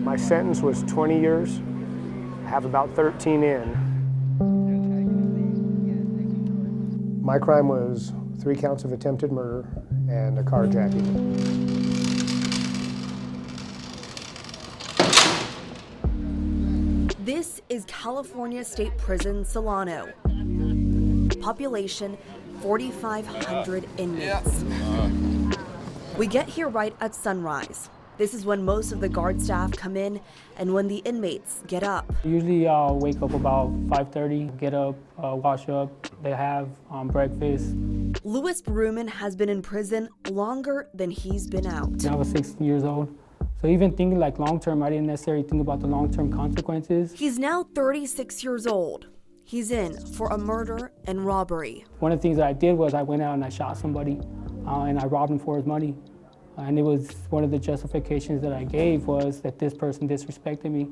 My sentence was 20 years. I have about 13 in. My crime was 3 counts of attempted murder and a carjacking. This is California State Prison, Solano. Population 4,500 inmates. We get here right at sunrise. This is when most of the guard staff come in and when the inmates get up. Usually I'll wake up about 5:30, get up, wash up, they have breakfast. Louis Bruman has been in prison longer than he's been out. I was 16 years old. So even thinking like long-term, I didn't necessarily think about the long-term consequences. He's now 36 years old. He's in for a murder and robbery. One of the things that I did was I went out and I shot somebody and I robbed him for his money. And it was one of the justifications that I gave was that this person disrespected me.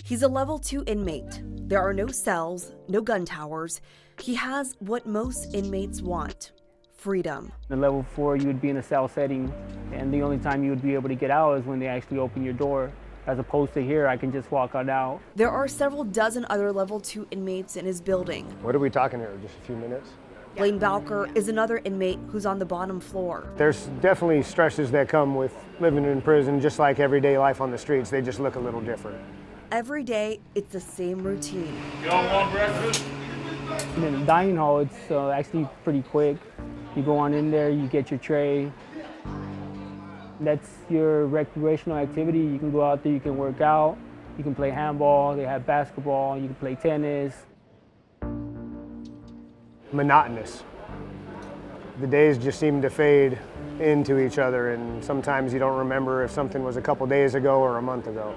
He's a level 2 inmate. There are no cells, no gun towers. He has what most inmates want: freedom. In level 4, you would be in a cell setting, and the only time you would be able to get out is when they actually open your door. As opposed to here, I can just walk on out. There are several dozen other level 2 inmates in his building. What are we talking here, just a few minutes? Blaine Bowker is another inmate who's on the bottom floor. There's definitely stresses that come with living in prison, just like everyday life on the streets. They just look a little different. Every day, it's the same routine. Y'all want breakfast? In the dining hall, it's actually pretty quick. You go on in there, you get your tray. That's your recreational activity. You can go out there, you can work out, you can play handball, they have basketball, you can play tennis. Monotonous. The days just seem to fade into each other, and sometimes you don't remember if something was a couple days ago or a month ago.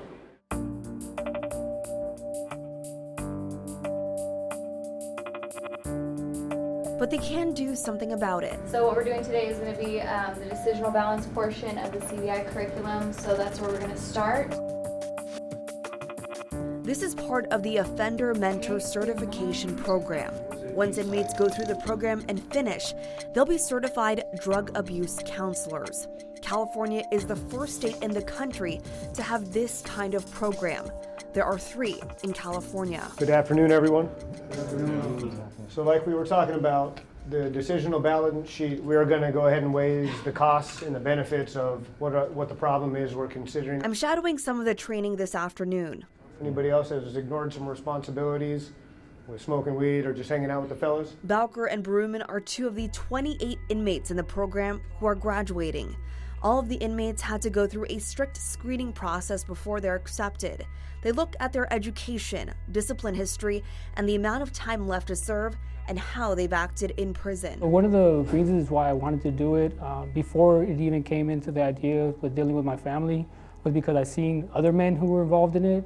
But they can do something about it. So what we're doing today is going to be the decisional balance portion of the CBI curriculum, so that's where we're going to start. This is part of the Offender Mentor Certification Program. Once inmates go through the program and finish, they'll be certified drug abuse counselors. California is the first state in the country to have this kind of program. There are 3 in California. Good afternoon, everyone. Good afternoon. So like we were talking about, the decisional balance sheet, we are going to go ahead and weigh the costs and the benefits of what the problem is we're considering. I'm shadowing some of the training this afternoon. Anybody else has ignored some responsibilities with smoking weed or just hanging out with the fellas? Bowker and Bruman are 2 of the 28 inmates in the program who are graduating. All of the inmates had to go through a strict screening process before they're accepted. They look at their education, discipline history, and the amount of time left to serve and how they've acted in prison. One of the reasons why I wanted to do it, before it even came into the idea with dealing with my family, was because I seen other men who were involved in it,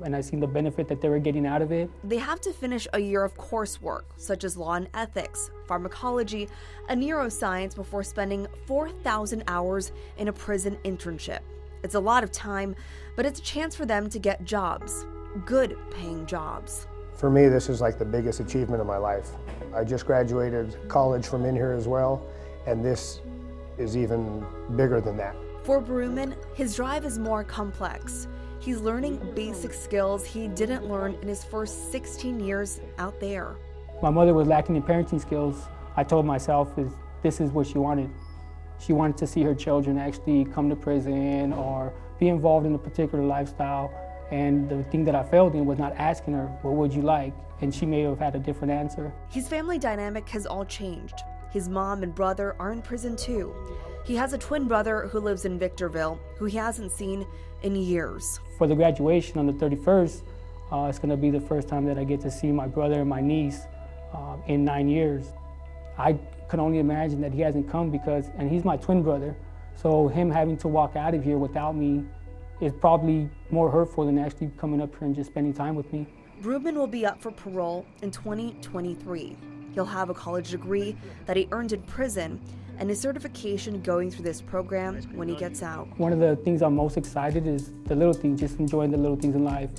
and I seen the benefit that they were getting out of it. They have to finish a year of coursework, such as law and ethics, pharmacology, and neuroscience before spending 4,000 hours in a prison internship. It's a lot of time, but it's a chance for them to get jobs, good paying jobs. For me, this is like the biggest achievement of my life. I just graduated college from in here as well, and this is even bigger than that. For Bruman, his drive is more complex. He's learning basic skills he didn't learn in his first 16 years out there. My mother was lacking in parenting skills. I told myself this is what she wanted. She wanted to see her children actually come to prison or be involved in a particular lifestyle. And the thing that I failed in was not asking her, what would you like? And she may have had a different answer. His family dynamic has all changed. His mom and brother are in prison too. He has a twin brother who lives in Victorville, who he hasn't seen in years. For the graduation on the 31st, it's going to be the first time that I get to see my brother and my niece in 9 years. I could only imagine that he hasn't come and he's my twin brother, so him having to walk out of here without me is probably more hurtful than actually coming up here and just spending time with me. Bruman will be up for parole in 2023. He'll have a college degree that he earned in prison and his certification going through this program when he gets out. One of the things I'm most excited is the little things, just enjoying the little things in life.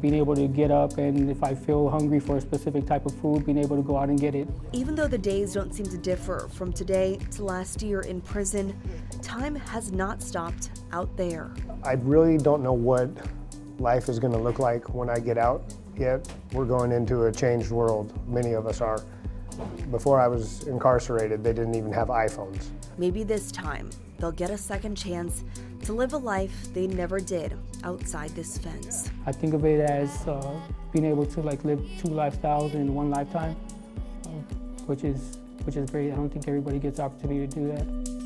Being able to get up, and if I feel hungry for a specific type of food, being able to go out and get it. Even though the days don't seem to differ from today to last year in prison, time has not stopped out there. I really don't know what life is going to look like when I get out yet. We're going into a changed world. Many of us are. Before I was incarcerated, they didn't even have iPhones. Maybe this time they'll get a second chance to live a life they never did outside this fence. I think of it as being able to live 2 lifestyles in one lifetime, which is great. I don't think everybody gets the opportunity to do that.